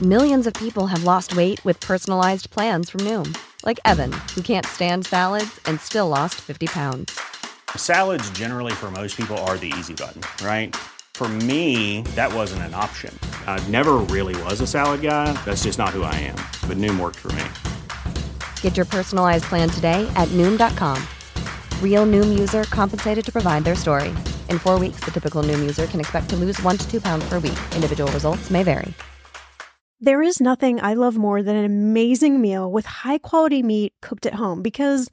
Millions of people have lost weight with personalized plans from Noom. Like Evan, who can't stand salads and still lost 50 pounds. Salads generally for most people are the easy button, right? For me, that wasn't an option. I never really was a salad guy. That's just not who I am. But Noom worked for me. Get your personalized plan today at Noom.com. Real Noom user compensated to provide their story. In 4 weeks, the typical Noom user can expect to lose 1 to 2 pounds per week. Individual results may vary. There is nothing I love more than an amazing meal with high-quality meat cooked at home because,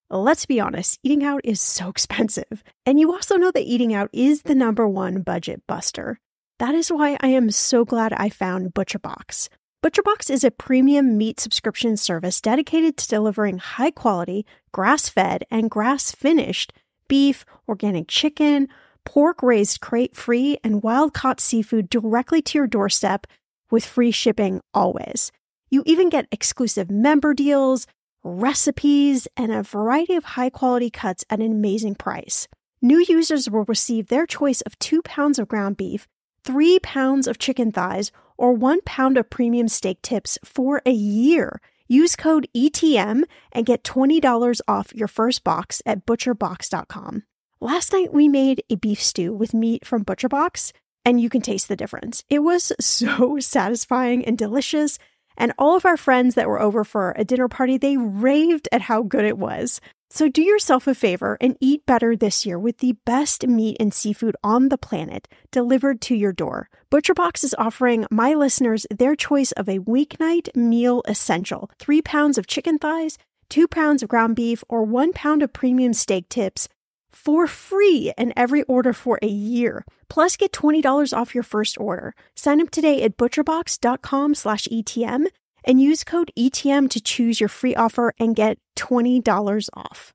let's be honest, eating out is so expensive. And you also know that eating out is the #1 budget buster. That is why I am so glad I found ButcherBox. ButcherBox is a premium meat subscription service dedicated to delivering high-quality, grass-fed, and grass-finished beef, organic chicken, pork raised crate-free, and wild-caught seafood directly to your doorstep with free shipping always. You even get exclusive member deals, recipes, and a variety of high-quality cuts at an amazing price. New users will receive their choice of 2 pounds of ground beef, 3 pounds of chicken thighs, or 1 pound of premium steak tips for a year. Use code ETM and get $20 off your first box at butcherbox.com. Last night we made a beef stew with meat from ButcherBox, and you can taste the difference. It was so satisfying and delicious, and all of our friends that were over for a dinner party, they raved at how good it was. So do yourself a favor and eat better this year with the best meat and seafood on the planet delivered to your door. ButcherBox is offering my listeners their choice of a weeknight meal essential: 3 pounds of chicken thighs, 2 pounds of ground beef, or 1 pound of premium steak tips for free in every order for a year. Plus, get $20 off your first order. Sign up today at butcherbox.com/ETM and use code ETM to choose your free offer and get $20 off.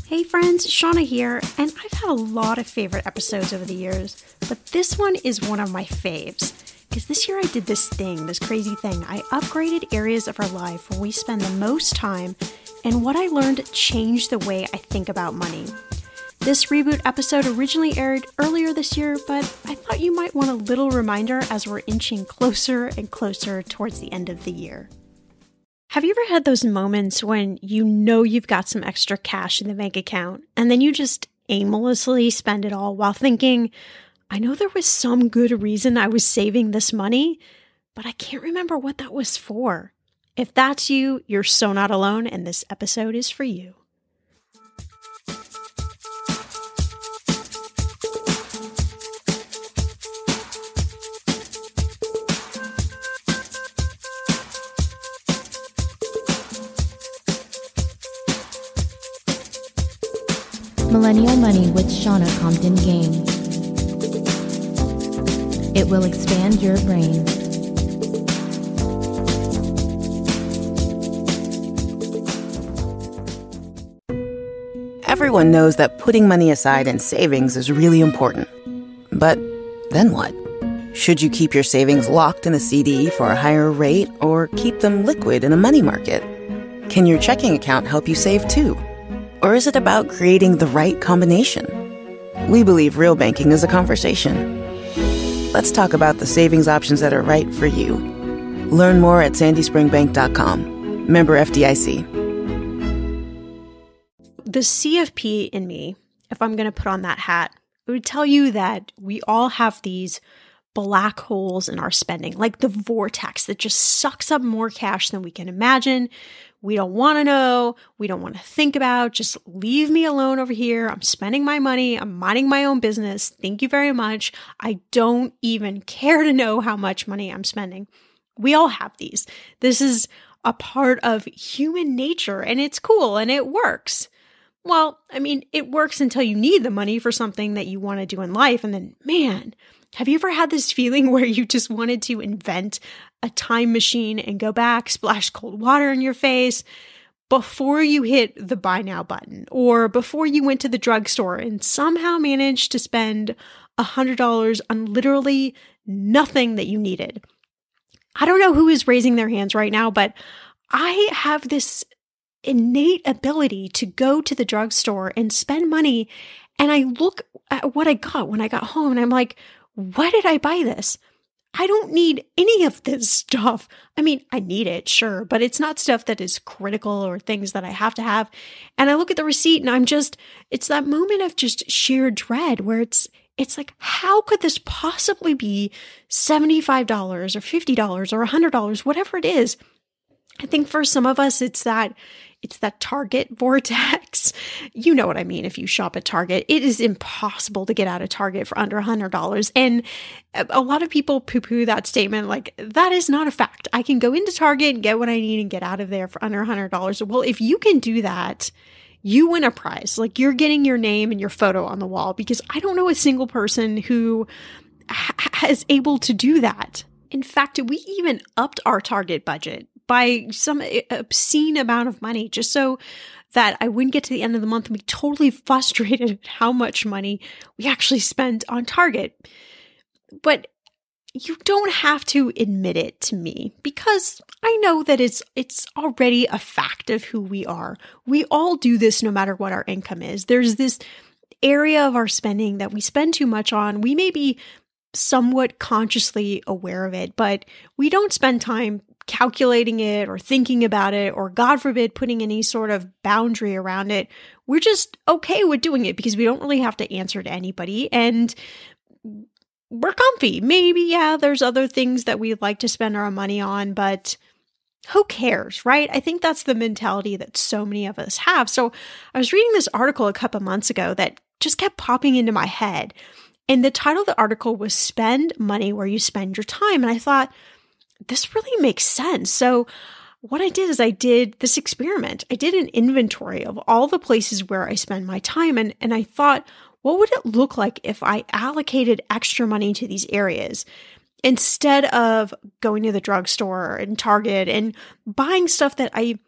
Hey friends, Shauna here, and I've had a lot of favorite episodes over the years, but this one is one of my faves. Because this year I did this crazy thing. I upgraded areas of our life where we spend the most time, and what I learned changed the way I think about money. This Reboot episode originally aired earlier this year, but I thought you might want a little reminder as we're inching closer and closer towards the end of the year. Have you ever had those moments when you know you've got some extra cash in the bank account, and then you just aimlessly spend it all while thinking, I know there was some good reason I was saving this money, but I can't remember what that was for? If that's you, you're so not alone, and this episode is for you. Millennial Money with Shauna Compton Game. It will expand your brain. Everyone knows that putting money aside in savings is really important. But then what? Should you keep your savings locked in a CD for a higher rate or keep them liquid in a money market? Can your checking account help you save too? Or is it about creating the right combination? We believe real banking is a conversation. Let's talk about the savings options that are right for you. Learn more at sandyspringbank.com. Member FDIC. The CFP in me, if I'm going to put on that hat, it would tell you that we all have these black holes in our spending, like the vortex that just sucks up more cash than we can imagine. We don't want to know. We don't want to think about. Just leave me alone over here. I'm spending my money. I'm minding my own business. Thank you very much. I don't even care to know how much money I'm spending. We all have these. This is a part of human nature, and it's cool and it works. Well, I mean, it works until you need the money for something that you want to do in life. And then, man, have you ever had this feeling where you just wanted to invent a time machine and go back, splash cold water in your face before you hit the buy now button, or before you went to the drugstore and somehow managed to spend $100 on literally nothing that you needed? I don't know who is raising their hands right now, but I have this innate ability to go to the drugstore and spend money, and I look at what I got when I got home and I'm like, why did I buy this? I don't need any of this stuff. I mean, I need it, sure, but it's not stuff that is critical or things that I have to have. And I look at the receipt and it's that moment of just sheer dread where it's like, how could this possibly be $75 or $50 or $100, whatever it is? I think for some of us, it's that Target vortex. You know what I mean if you shop at Target. It is impossible to get out of Target for under $100. And a lot of people poo-poo that statement like, that is not a fact. I can go into Target and get what I need and get out of there for under $100. Well, if you can do that, you win a prize. Like, you're getting your name and your photo on the wall, because I don't know a single person who is able to do that. In fact, we even upped our Target budget by some obscene amount of money just so that I wouldn't get to the end of the month and be totally frustrated at how much money we actually spent on Target. But you don't have to admit it to me, because I know that it's already a fact of who we are. We all do this no matter what our income is. There's this area of our spending that we spend too much on. We may be somewhat consciously aware of it, but we don't spend time calculating it or thinking about it, or God forbid, putting any sort of boundary around it. We're just okay with doing it because we don't really have to answer to anybody, and we're comfy. Maybe, yeah, there's other things that we'd like to spend our money on, but who cares, right? I think that's the mentality that so many of us have. So I was reading this article a couple months ago that just kept popping into my head. And the title of the article was Spend Money Where You Spend Your Time. And I thought, this really makes sense. So what I did is I did this experiment. I did an inventory of all the places where I spend my time. And I thought, what would it look like if I allocated extra money to these areas instead of going to the drugstore and Target and buying stuff that I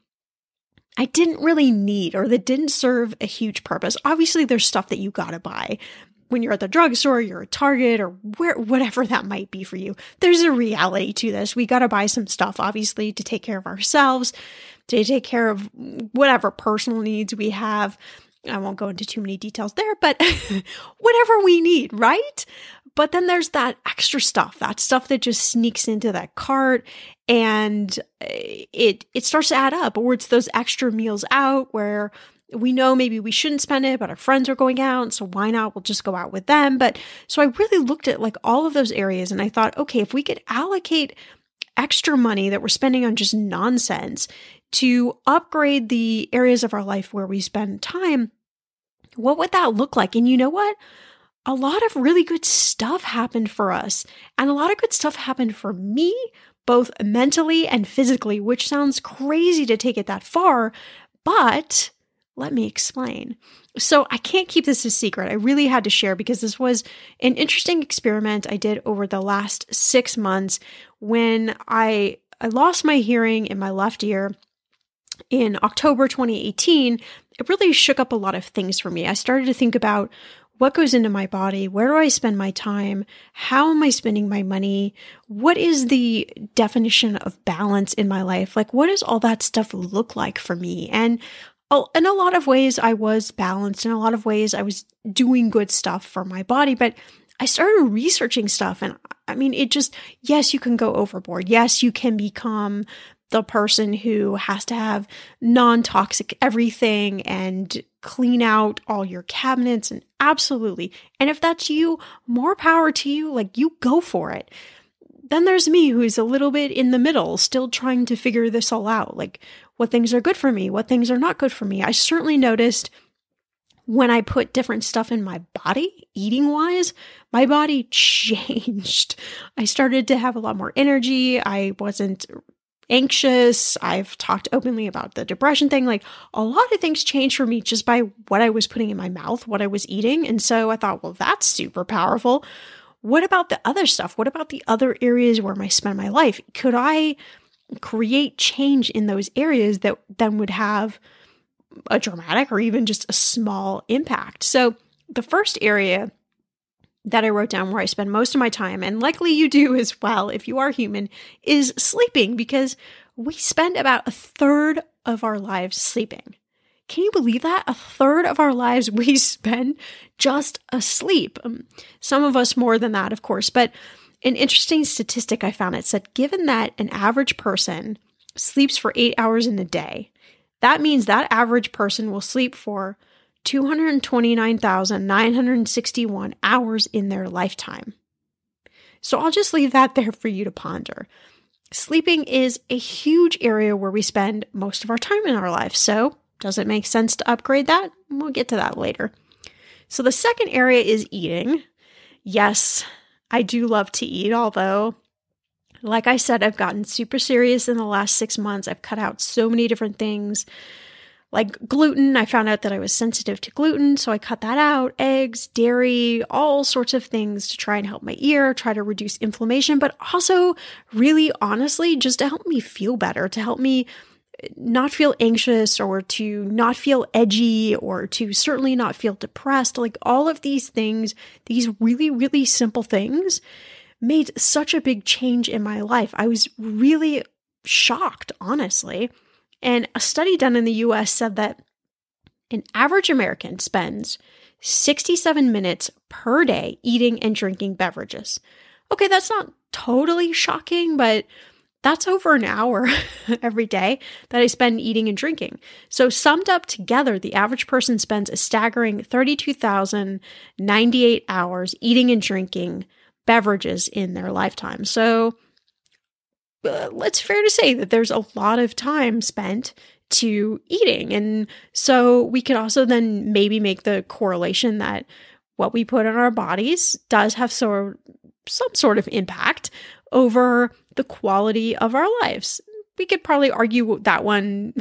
didn't really need or that didn't serve a huge purpose? Obviously, there's stuff that you gotta buy. When you're at the drugstore, you're at Target, or whatever that might be for you. There's a reality to this. We got to buy some stuff, obviously, to take care of ourselves, to take care of whatever personal needs we have. I won't go into too many details there, but whatever we need, right? But then there's that extra stuff, that stuff that just sneaks into that cart, and it starts to add up. Or it's those extra meals out where we know maybe we shouldn't spend it, but our friends are going out, so why not? We'll just go out with them. But so I really looked at like all of those areas, and I thought, okay, if we could allocate extra money that we're spending on just nonsense to upgrade the areas of our life where we spend time, what would that look like? And you know what? A lot of really good stuff happened for us, and a lot of good stuff happened for me, both mentally and physically, which sounds crazy to take it that far, but let me explain. So I can't keep this a secret. I really had to share because this was an interesting experiment I did over the last 6 months when I lost my hearing in my left ear in October 2018. It really shook up a lot of things for me. I started to think about what goes into my body, where do I spend my time, how am I spending my money, what is the definition of balance in my life, like what does all that stuff look like for me? And in a lot of ways, I was balanced. In a lot of ways, I was doing good stuff for my body. But I started researching stuff. And I mean, yes, you can go overboard. Yes, you can become the person who has to have non-toxic everything and clean out all your cabinets. And absolutely. And if that's you, more power to you. Like, you go for it. Then there's me, who's a little bit in the middle, still trying to figure this all out. Like, what things are good for me, what things are not good for me. I certainly noticed when I put different stuff in my body, eating wise, my body changed. I started to have a lot more energy. I wasn't anxious. I've talked openly about the depression thing. Like, a lot of things changed for me just by what I was putting in my mouth, what I was eating. And so I thought, well, that's super powerful. What about the other stuff? What about the other areas where I spend my life? Could I create change in those areas that then would have a dramatic or even just a small impact? So the first area that I wrote down where I spend most of my time, and likely you do as well if you are human, is sleeping, because we spend about a third of our lives sleeping. Can you believe that? A third of our lives we spend just asleep. Some of us more than that, of course, but an interesting statistic I found. It said, given that an average person sleeps for 8 hours in a day, that means that average person will sleep for 229,961 hours in their lifetime. So I'll just leave that there for you to ponder. Sleeping is a huge area where we spend most of our time in our life. So does it make sense to upgrade that? We'll get to that later. So the second area is eating. Yes, I do love to eat, although, like I said, I've gotten super serious in the last 6 months. I've cut out so many different things. Like gluten, I found out that I was sensitive to gluten, so I cut that out. Eggs, dairy, all sorts of things to try and help my ear, try to reduce inflammation, but also really honestly, just to help me feel better, to help me not feel anxious or to not feel edgy or to certainly not feel depressed. Like all of these things, these really, really simple things made such a big change in my life. I was really shocked, honestly. And a study done in the US said that an average American spends 67 minutes per day eating and drinking beverages. Okay, that's not totally shocking, but that's over an hour every day that I spend eating and drinking. So summed up together, the average person spends a staggering 32,098 hours eating and drinking beverages in their lifetime. So it's fair to say that there's a lot of time spent to eating. And so we could also then maybe make the correlation that what we put in our bodies does have some sort of impact over the quality of our lives. We could probably argue that one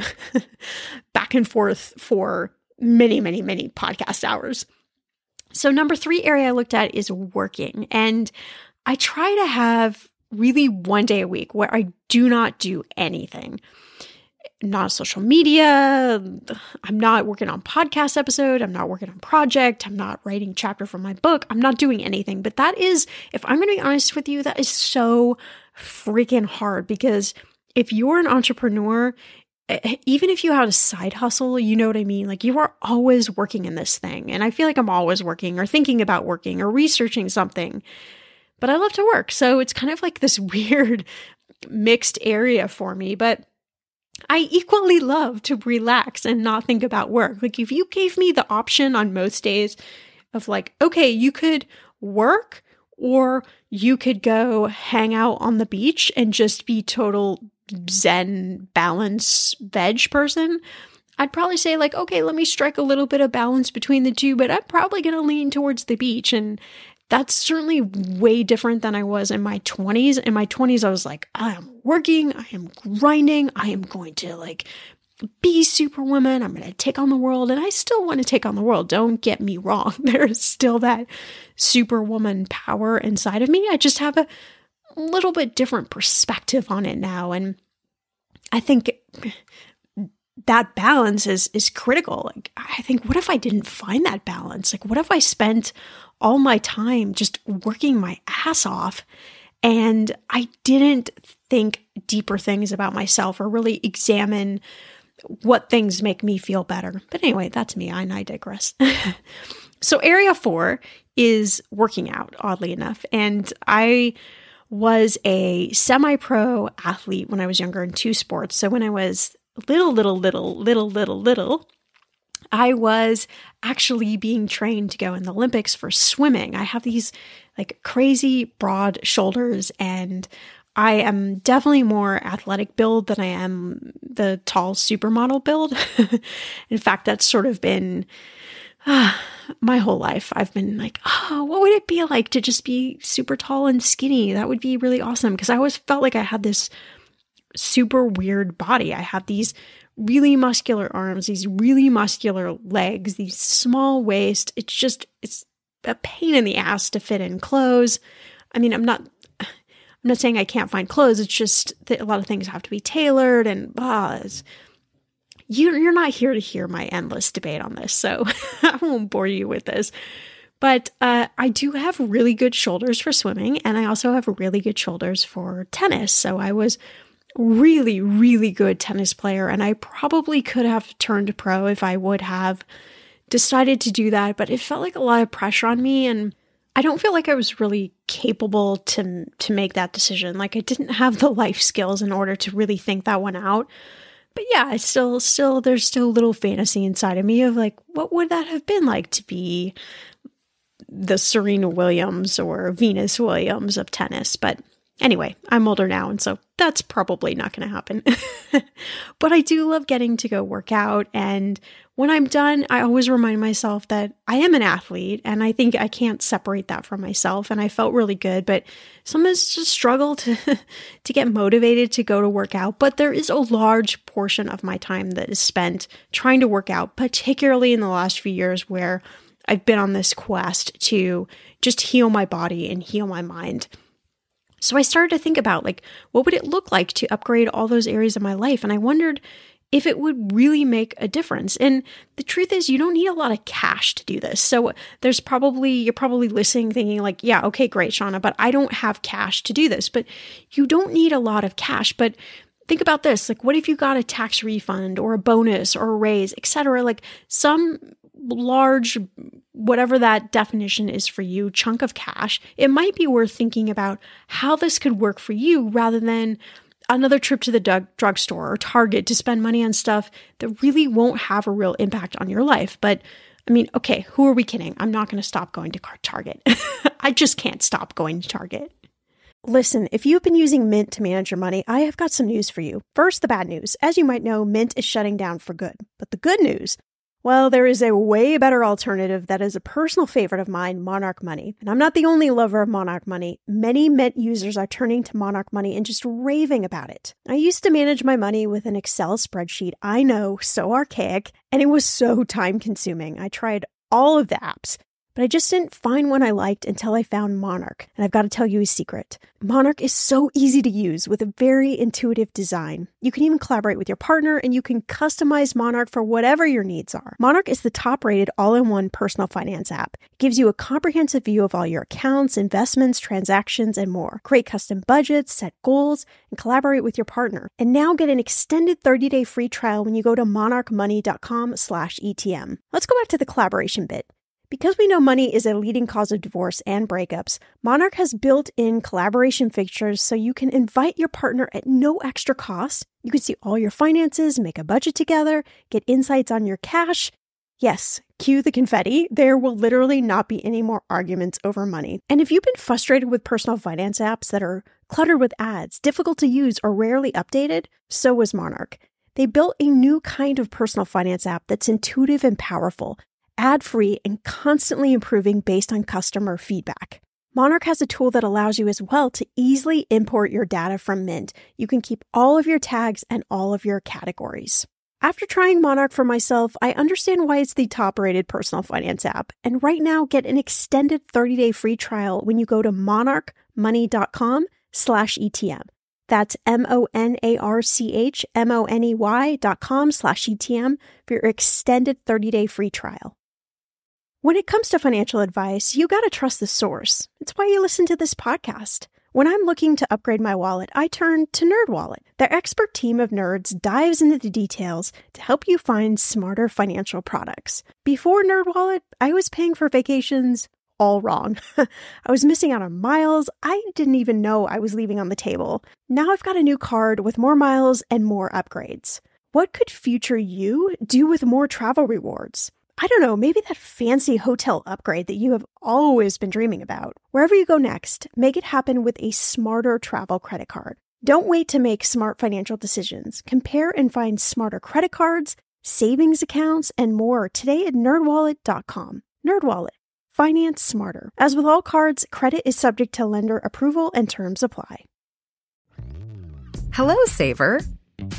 back and forth for many, many, many podcast hours. So number 3 area I looked at is working. And I try to have really one day a week where I do not do anything. Not social media. I'm not working on podcast episode. I'm not working on project. I'm not writing chapter from my book. I'm not doing anything. But that is, if I'm going to be honest with you, that is so freaking hard, because if you're an entrepreneur, even if you had a side hustle, you know what I mean? Like you are always working in this thing. And I feel like I'm always working or thinking about working or researching something. But I love to work. So it's kind of like this weird mixed area for me. But I equally love to relax and not think about work. Like if you gave me the option on most days of like, okay, you could work or you could go hang out on the beach and just be total zen balance veg person, I'd probably say like, okay, let me strike a little bit of balance between the two, but I'm probably going to lean towards the beach. And that's certainly way different than I was in my 20s. In my 20s, I was like, I am working, I am grinding, I am going to like be superwoman, I'm going to take on the world. And I still want to take on the world. Don't get me wrong. There's still that superwoman power inside of me. I just have a little bit different perspective on it now. And I think that balance is critical. Like, I think, what if I didn't find that balance? Like, what if I spent all my time just working my ass off and I didn't think deeper things about myself or really examine what things make me feel better? But anyway, that's me, and I digress. So area 4 is working out, oddly enough. And I was a semi-pro athlete when I was younger in 2 sports. So when I was little, I was actually being trained to go in the Olympics for swimming. I have these like crazy broad shoulders, and I am definitely more athletic build than I am the tall supermodel build. In fact, that's sort of been my whole life. I've been like, oh, what would it be like to just be super tall and skinny? That would be really awesome. Because I always felt like I had this super weird body. I have these really muscular arms, these really muscular legs, these small waist. It's a pain in the ass to fit in clothes. I mean, I'm not saying I can't find clothes. It's just that a lot of things have to be tailored, and you're not here to hear my endless debate on this, so I won't bore you with this. But I do have really good shoulders for swimming, and I also have really good shoulders for tennis. So I was really, really good tennis player, and I probably could have turned pro if I would have decided to do that, but it felt like a lot of pressure on me, and I don't feel like I was really capable to make that decision. Like, I didn't have the life skills in order to really think that one out. But yeah, it's still there's still a little fantasy inside of me of like, what would that have been like to be the Serena Williams or Venus Williams of tennis? But anyway, I'm older now, and so that's probably not going to happen. But I do love getting to go work out. And when I'm done, I always remind myself that I am an athlete, and I think I can't separate that from myself. And I felt really good, but sometimes just struggle to get motivated to go to work out. But there is a large portion of my time that is spent trying to work out, particularly in the last few years where I've been on this quest to just heal my body and heal my mind. So I started to think about, like, what would it look like to upgrade all those areas of my life? And I wondered if it would really make a difference. And the truth is, you don't need a lot of cash to do this. So you're probably listening thinking like, yeah, okay, great, Shauna, but I don't have cash to do this. But you don't need a lot of cash. But think about this, like, what if you got a tax refund or a bonus or a raise, etc.? Like some large, whatever that definition is for you, chunk of cash, it might be worth thinking about how this could work for you rather than another trip to the drugstore or Target to spend money on stuff that really won't have a real impact on your life. But I mean, okay, who are we kidding? I'm not going to stop going to Target. I just can't stop going to Target. Listen, if you've been using Mint to manage your money, I have got some news for you. First, the bad news. As you might know, Mint is shutting down for good. But the good news, well, there is a way better alternative that is a personal favorite of mine, Monarch Money. And I'm not the only lover of Monarch Money. Many Mint users are turning to Monarch Money and just raving about it. I used to manage my money with an Excel spreadsheet. I know, so archaic, and it was so time-consuming. I tried all of the apps, but I just didn't find one I liked until I found Monarch. And I've got to tell you a secret. Monarch is so easy to use with a very intuitive design. You can even collaborate with your partner, and you can customize Monarch for whatever your needs are. Monarch is the top-rated all-in-one personal finance app. It gives you a comprehensive view of all your accounts, investments, transactions, and more. Create custom budgets, set goals, and collaborate with your partner. And now get an extended 30-day free trial when you go to monarchmoney.com/ETM. Let's go back to the collaboration bit. Because we know money is a leading cause of divorce and breakups, Monarch has built-in collaboration features so you can invite your partner at no extra cost. You can see all your finances, make a budget together, get insights on your cash. Yes, cue the confetti. There will literally not be any more arguments over money. And if you've been frustrated with personal finance apps that are cluttered with ads, difficult to use, or rarely updated, so was Monarch. They built a new kind of personal finance app that's intuitive and powerful, ad-free, and constantly improving based on customer feedback. Monarch has a tool that allows you as well to easily import your data from Mint. You can keep all of your tags and all of your categories. After trying Monarch for myself, I understand why it's the top-rated personal finance app. And right now, get an extended 30-day free trial when you go to monarchmoney.com/ETM. That's monarchmoney.com/ETM for your extended 30-day free trial. When it comes to financial advice, you got to trust the source. It's why you listen to this podcast. When I'm looking to upgrade my wallet, I turn to NerdWallet. Their expert team of nerds dives into the details to help you find smarter financial products. Before NerdWallet, I was paying for vacations all wrong. I was missing out on miles I didn't even know I was leaving on the table. Now I've got a new card with more miles and more upgrades. What could future you do with more travel rewards? I don't know, maybe that fancy hotel upgrade that you have always been dreaming about. Wherever you go next, make it happen with a smarter travel credit card. Don't wait to make smart financial decisions. Compare and find smarter credit cards, savings accounts, and more today at nerdwallet.com. NerdWallet. Finance smarter. As with all cards, credit is subject to lender approval and terms apply. Hello, Saver.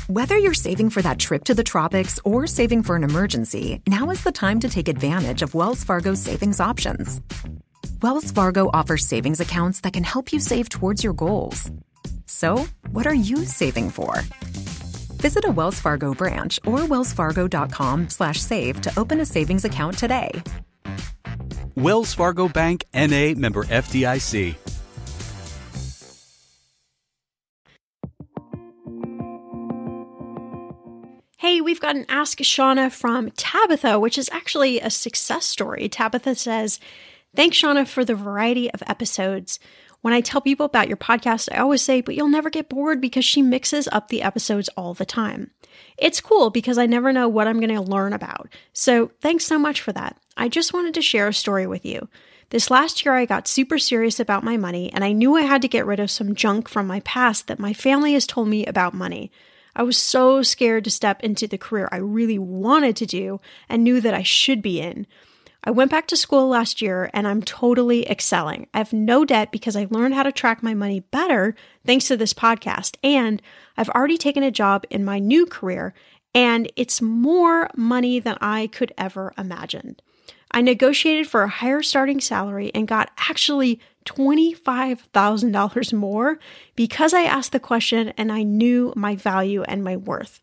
Whether you're saving for that trip to the tropics or saving for an emergency, now is the time to take advantage of Wells Fargo's savings options. Wells Fargo offers savings accounts that can help you save towards your goals. So, what are you saving for? Visit a Wells Fargo branch or wellsfargo.com/save to open a savings account today. Wells Fargo Bank, N.A., member FDIC. Hey, we've got an Ask Shauna from Tabitha, which is actually a success story. Tabitha says, Thanks, Shauna, for the variety of episodes. When I tell people about your podcast, I always say, but you'll never get bored because she mixes up the episodes all the time. It's cool because I never know what I'm going to learn about. So thanks so much for that. I just wanted to share a story with you. This last year, I got super serious about my money, and I knew I had to get rid of some junk from my past that my family has told me about money. I was so scared to step into the career I really wanted to do and knew that I should be in. I went back to school last year and I'm totally excelling. I have no debt because I learned how to track my money better thanks to this podcast. And I've already taken a job in my new career and it's more money than I could ever imagine. I negotiated for a higher starting salary and got actually $25,000 more because I asked the question and I knew my value and my worth.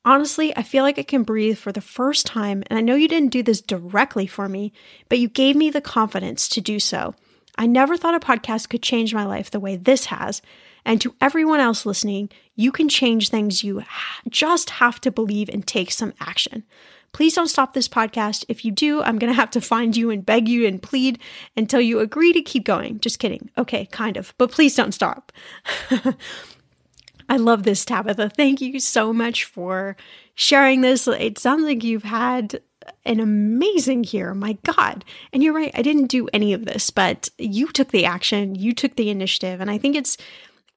Honestly, I feel like I can breathe for the first time, and I know you didn't do this directly for me, but you gave me the confidence to do so. I never thought a podcast could change my life the way this has, and to everyone else listening, you can change things. You just have to believe and take some action. Please don't stop this podcast. If you do, I'm going to have to find you and beg you and plead until you agree to keep going. Just kidding. Okay, kind of, but please don't stop. I love this, Tabitha. Thank you so much for sharing this. It sounds like you've had an amazing year. My God. And you're right. I didn't do any of this, but you took the action. You took the initiative. And I think it's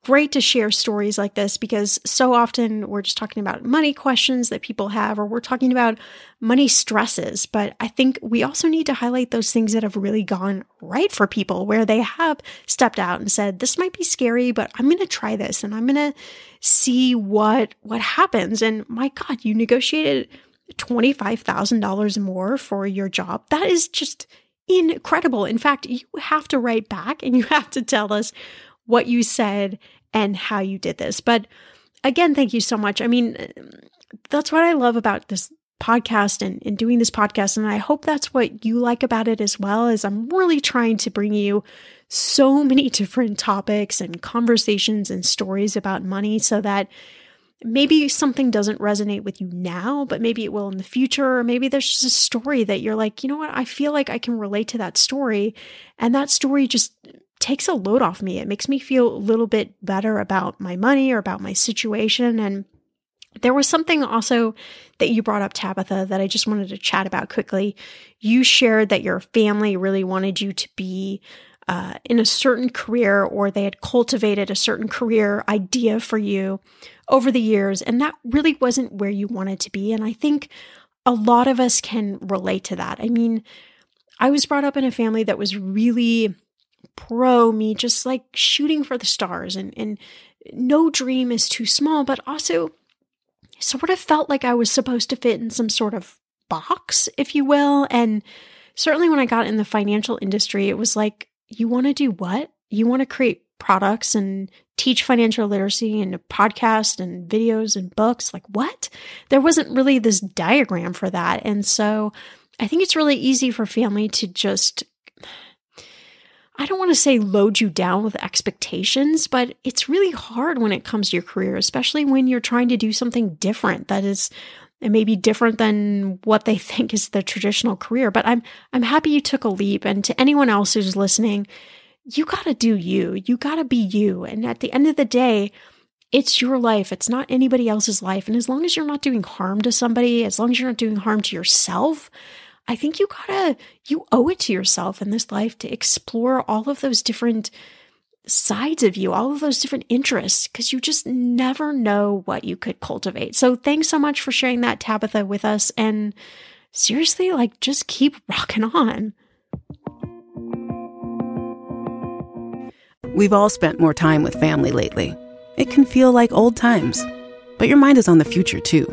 great to share stories like this because so often we're just talking about money questions that people have, or we're talking about money stresses. But I think we also need to highlight those things that have really gone right for people where they have stepped out and said, this might be scary, but I'm going to try this and I'm going to see what happens. And my God, you negotiated $25,000 more for your job. That is just incredible. In fact, you have to write back and you have to tell us what you said and how you did this. But again, thank you so much. I mean, that's what I love about this podcast and doing this podcast. And I hope that's what you like about it as well, is I'm really trying to bring you so many different topics and conversations and stories about money so that maybe something doesn't resonate with you now, but maybe it will in the future. Or maybe there's just a story that you're like, you know what, I feel like I can relate to that story. And that story just takes a load off me. It makes me feel a little bit better about my money or about my situation. And there was something also that you brought up, Tabitha, that I just wanted to chat about quickly. You shared that your family really wanted you to be in a certain career, or they had cultivated a certain career idea for you over the years, and that really wasn't where you wanted to be. And I think a lot of us can relate to that. I mean, I was brought up in a family that was really pro me, just like shooting for the stars, and no dream is too small, but also sort of felt like I was supposed to fit in some sort of box, if you will. And certainly when I got in the financial industry, it was like, you want to do what? You want to create products and teach financial literacy and a podcast and videos and books? Like what? There wasn't really this diagram for that. And so I think it's really easy for family to just, I don't want to say load you down with expectations, but it's really hard when it comes to your career, especially when you're trying to do something different that is maybe different than what they think is the traditional career. But I'm happy you took a leap. And to anyone else who's listening, you got to do you. You got to be you. And at the end of the day, it's your life. It's not anybody else's life. And as long as you're not doing harm to somebody, as long as you're not doing harm to yourself, I think you owe it to yourself in this life to explore all of those different sides of you, all of those different interests, because you just never know what you could cultivate. So thanks so much for sharing that, Tabitha, with us. And seriously, like, just keep rocking on. We've all spent more time with family lately. It can feel like old times, but your mind is on the future too,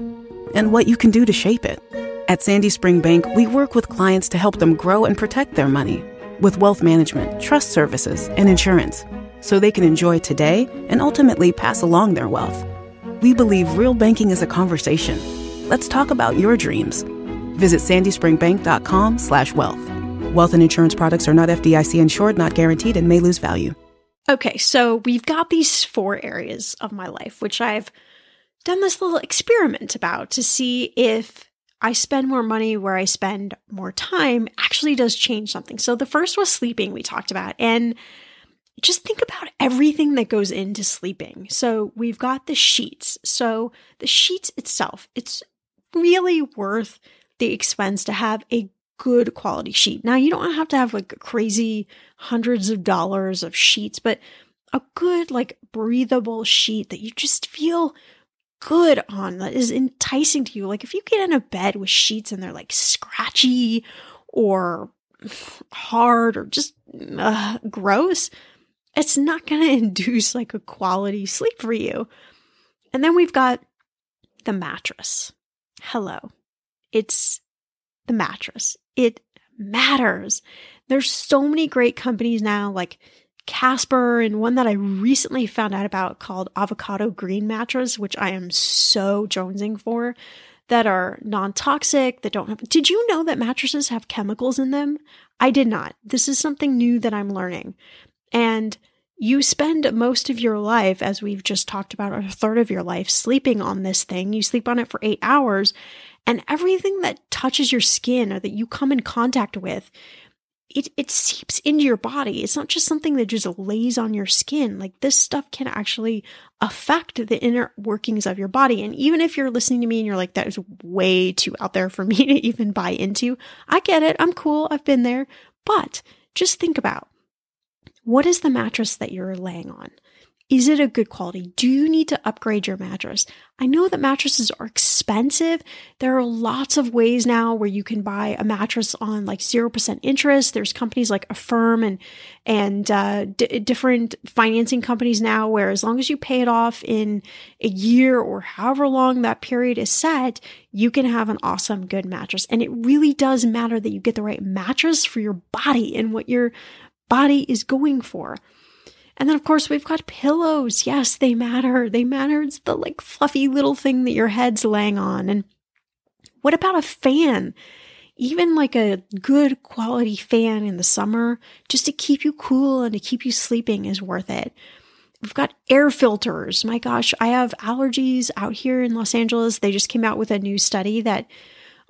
and what you can do to shape it. At Sandy Spring Bank, we work with clients to help them grow and protect their money with wealth management, trust services, and insurance, so they can enjoy today and ultimately pass along their wealth. We believe real banking is a conversation. Let's talk about your dreams. Visit sandyspringbank.com/wealth. Wealth and insurance products are not FDIC insured, not guaranteed, and may lose value. Okay, so we've got these 4 areas of my life, which I've done this little experiment about to see if I spend more money where I spend more time actually does change something. So the first was sleeping, we talked about. And just think about everything that goes into sleeping. So we've got the sheets. So the sheets itself, it's really worth the expense to have a good quality sheet. Now, you don't have to have like crazy hundreds of dollars of sheets, but a good, like, breathable sheet that you just feel good on, that is enticing to you. Like, if you get in a bed with sheets and they're like scratchy or hard or just gross, it's not going to induce like a quality sleep for you. And then we've got the mattress. Hello. It's the mattress. It matters. There's so many great companies now, like Casper, and one that I recently found out about called Avocado Green Mattress, which I am so jonesing for, that are non-toxic, that don't have... Did you know that mattresses have chemicals in them? I did not. This is something new that I'm learning. And you spend most of your life, as we've just talked about, or a third of your life sleeping on this thing. You sleep on it for 8 hours, and everything that touches your skin or that you come in contact with, it seeps into your body. It's not just something that just lays on your skin. Like, this stuff can actually affect the inner workings of your body. And even if you're listening to me and you're like, that is way too out there for me to even buy into, I get it. I'm cool. I've been there. But just think about, what is the mattress that you're laying on? Is it a good quality? Do you need to upgrade your mattress? I know that mattresses are expensive. There are lots of ways now where you can buy a mattress on like 0% interest. There's companies like Affirm and different financing companies now where as long as you pay it off in a year or however long that period is set, you can have an awesome, good mattress. And it really does matter that you get the right mattress for your body and what your body is going for. And then, of course, we've got pillows. Yes, they matter. They matter. It's the like fluffy little thing that your head's laying on. And what about a fan? Even like a good quality fan in the summer, just to keep you cool and to keep you sleeping, is worth it. We've got air filters. My gosh, I have allergies out here in Los Angeles. They just came out with a new study that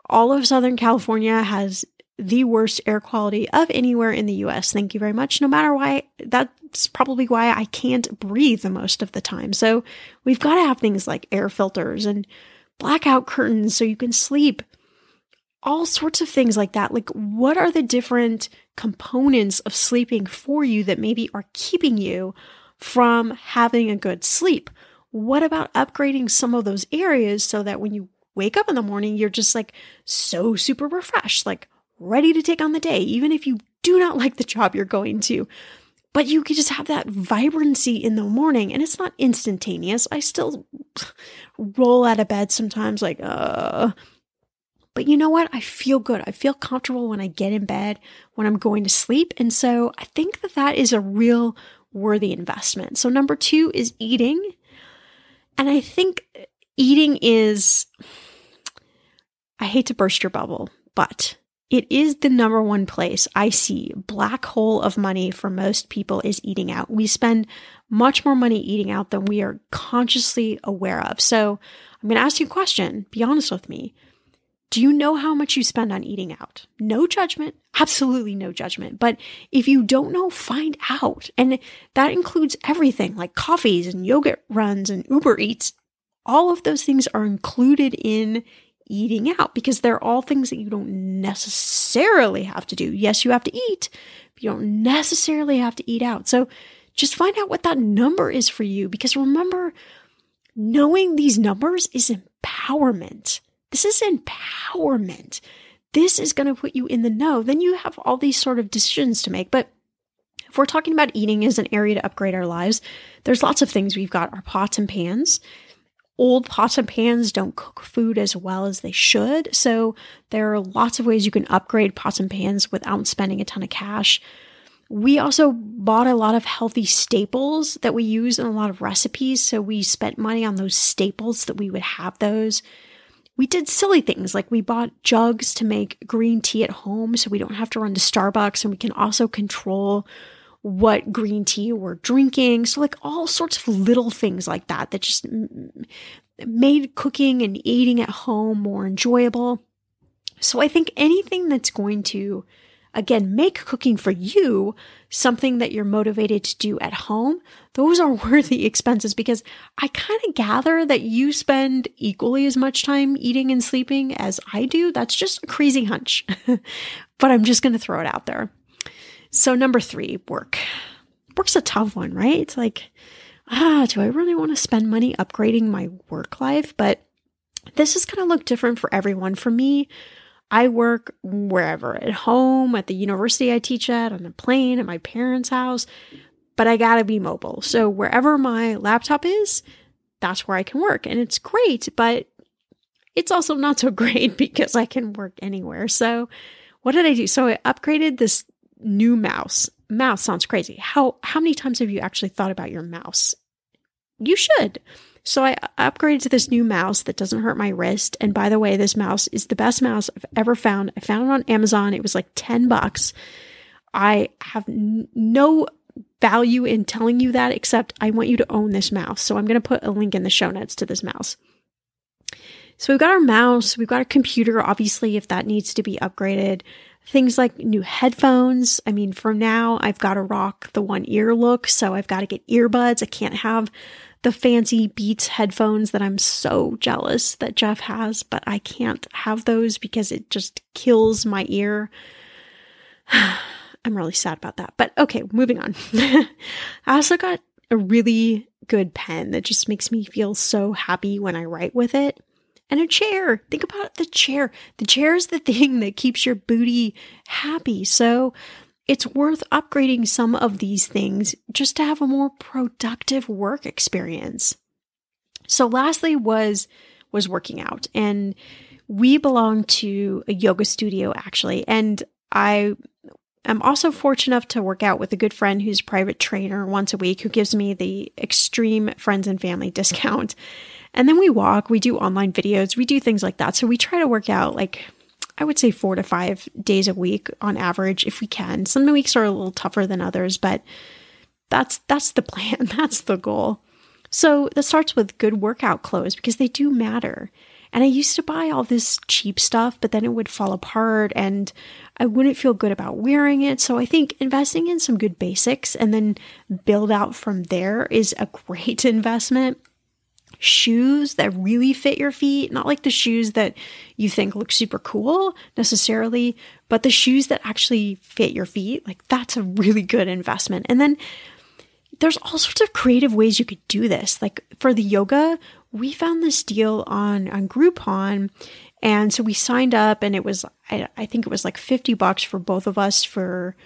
all of Southern California has the worst air quality of anywhere in the US. Thank you very much. No matter why, that's probably why I can't breathe the most of the time. So we've got to have things like air filters and blackout curtains so you can sleep. All sorts of things like that. Like, what are the different components of sleeping for you that maybe are keeping you from having a good sleep? What about upgrading some of those areas so that when you wake up in the morning, you're just like so super refreshed, like ready to take on the day, even if you do not like the job you're going to. But you could just have that vibrancy in the morning, and it's not instantaneous. I still roll out of bed sometimes like, But you know what? I feel good. I feel comfortable when I get in bed, when I'm going to sleep. And so I think that that is a real worthy investment. So number 2 is eating. And I think eating is, I hate to burst your bubble, but it is the number one place I see black hole of money for most people is eating out. We spend much more money eating out than we are consciously aware of. So I'm going to ask you a question. Be honest with me. Do you know how much you spend on eating out? No judgment, absolutely no judgment. But if you don't know, find out. And that includes everything like coffees and yogurt runs and Uber Eats. All of those things are included in eating out because they're all things that you don't necessarily have to do. Yes, you have to eat, but you don't necessarily have to eat out. So just find out what that number is for you, because remember, knowing these numbers is empowerment. This is empowerment. This is going to put you in the know. Then you have all these sort of decisions to make. But if we're talking about eating as an area to upgrade our lives, there's lots of things. We've got our pots and pans. Old pots and pans don't cook food as well as they should. So there are lots of ways you can upgrade pots and pans without spending a ton of cash. We also bought a lot of healthy staples that we use in a lot of recipes. So we spent money on those staples that we would have those. We did silly things like we bought jugs to make green tea at home so we don't have to run to Starbucks, and we can also control what green tea we're drinking. So like all sorts of little things like that that just made cooking and eating at home more enjoyable. So I think anything that's going to, again, make cooking for you something that you're motivated to do at home, those are worthy expenses, because I kind of gather that you spend equally as much time eating and sleeping as I do. That's just a crazy hunch, but I'm just going to throw it out there. So number 3, work. Work's a tough one, right? It's like, do I really want to spend money upgrading my work life? But this is going to look different for everyone. For me, I work wherever, at home, at the university I teach at, on a plane, at my parents' house, but I gotta be mobile. So wherever my laptop is, that's where I can work. And it's great, but it's also not so great because I can work anywhere. So what did I do? So I upgraded this new mouse. Mouse sounds crazy. How many times have you actually thought about your mouse? You should. So I upgraded to this new mouse that doesn't hurt my wrist. And by the way, this mouse is the best mouse I've ever found. I found it on Amazon. It was like $10. I have no value in telling you that, except I want you to own this mouse. So I'm going to put a link in the show notes to this mouse. So we've got our mouse, we've got a computer, obviously, if that needs to be upgraded. Things like new headphones. I mean, for now, I've got to rock the one ear look. So I've got to get earbuds. I can't have the fancy Beats headphones that I'm so jealous that Jeff has, but I can't have those because it just kills my ear. I'm really sad about that. But okay, moving on. I also got a really good pen that just makes me feel so happy when I write with it. And a chair. Think about the chair. The chair is the thing that keeps your booty happy. So it's worth upgrading some of these things just to have a more productive work experience. So lastly was working out. And we belong to a yoga studio, actually. And I am also fortunate enough to work out with a good friend who's a private trainer once a week, who gives me the extreme friends and family discount. And then we walk, we do online videos, we do things like that. So we try to work out, like, I would say 4 to 5 days a week on average, if we can. Some weeks are a little tougher than others, but that's the plan. That's the goal. So that starts with good workout clothes, because they do matter. And I used to buy all this cheap stuff, but then it would fall apart and I wouldn't feel good about wearing it. So I think investing in some good basics and then build out from there is a great investment. Shoes that really fit your feet, not like the shoes that you think look super cool necessarily, but the shoes that actually fit your feet, like that's a really good investment. And then there's all sorts of creative ways you could do this. Like for the yoga, we found this deal on Groupon. And so we signed up and it was, I think it was like $50 for both of us for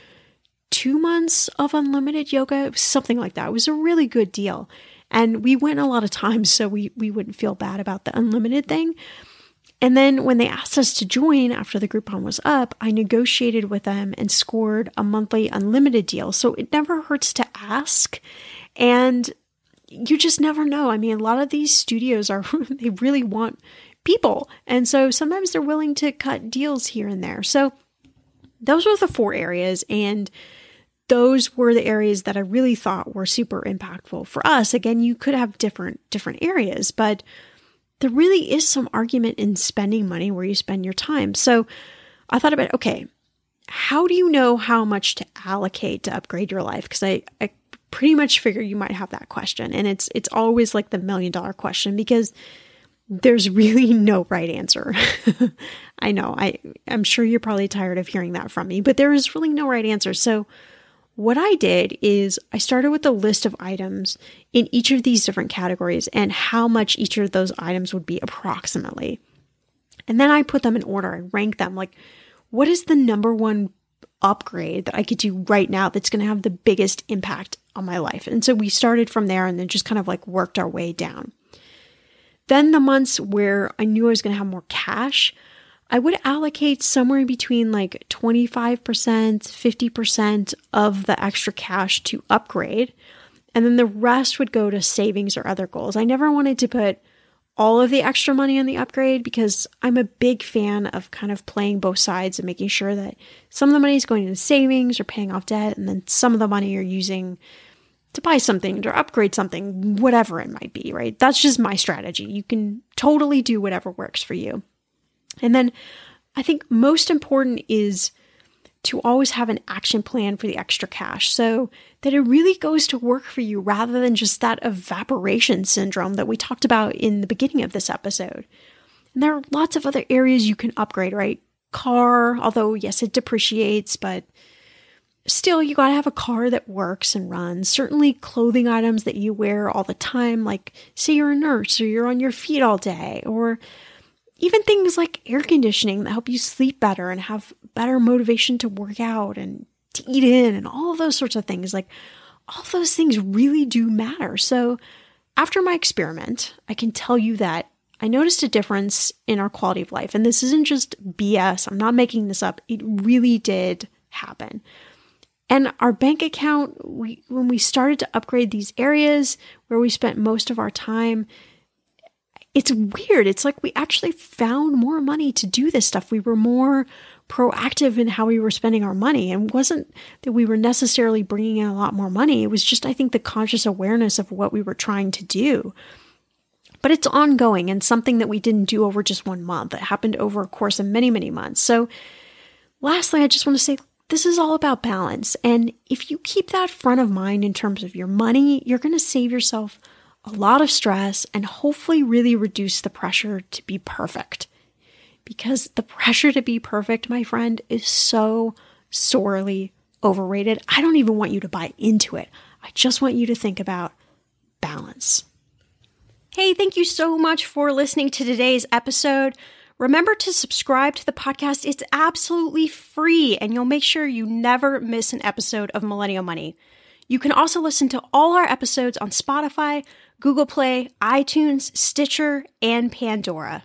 2 months of unlimited yoga. It was something like that. It was a really good deal. And we went a lot of times, so we wouldn't feel bad about the unlimited thing. And then when they asked us to join after the Groupon was up, I negotiated with them and scored a monthly unlimited deal. So it never hurts to ask. And you just never know. I mean, a lot of these studios they really want people. And so sometimes they're willing to cut deals here and there. So those were the 4 areas. And those were the areas that I really thought were super impactful for us. Again, you could have different areas, but there really is some argument in spending money where you spend your time. So I thought about, okay, how do you know how much to allocate to upgrade your life? Because I pretty much figure you might have that question. And it's always like the $1 million question, because there's really no right answer. I know, I'm sure you're probably tired of hearing that from me, but there is really no right answer. So what I did is I started with a list of items in each of these different categories and how much each of those items would be approximately. And then I put them in order. I ranked them, like, what is the number one upgrade that I could do right now that's going to have the biggest impact on my life? And so we started from there and then just kind of like worked our way down. Then the months where I knew I was going to have more cash, I would allocate somewhere between like 25%, 50% of the extra cash to upgrade. And then the rest would go to savings or other goals. I never wanted to put all of the extra money on the upgrade, because I'm a big fan of kind of playing both sides and making sure that some of the money is going into savings or paying off debt, and then some of the money you're using to buy something or upgrade something, whatever it might be, right? That's just my strategy. You can totally do whatever works for you. And then I think most important is to always have an action plan for the extra cash so that it really goes to work for you rather than just that evaporation syndrome that we talked about in the beginning of this episode. And there are lots of other areas you can upgrade, right? Car, although yes, it depreciates, but still you gotta have a car that works and runs. Certainly clothing items that you wear all the time, like say you're a nurse or you're on your feet all day, or even things like air conditioning that help you sleep better and have better motivation to work out and to eat in and all of those sorts of things. Like all of those things really do matter. So after my experiment, I can tell you that I noticed a difference in our quality of life. And this isn't just BS. I'm not making this up. It really did happen. And our bank account, when we started to upgrade these areas where we spent most of our time, it's weird. It's like we actually found more money to do this stuff. We were more proactive in how we were spending our money. And it wasn't that we were necessarily bringing in a lot more money. It was just, I think, the conscious awareness of what we were trying to do. But it's ongoing and something that we didn't do over just 1 month. It happened over a course of many, many months. So lastly, I just want to say, this is all about balance. And if you keep that front of mind in terms of your money, you're going to save yourself a lot of stress and hopefully really reduce the pressure to be perfect. Because the pressure to be perfect, my friend, is so sorely overrated. I don't even want you to buy into it. I just want you to think about balance. Hey, thank you so much for listening to today's episode. Remember to subscribe to the podcast. It's absolutely free, and you'll make sure you never miss an episode of Millennial Money. You can also listen to all our episodes on Spotify, Google Play, iTunes, Stitcher, and Pandora.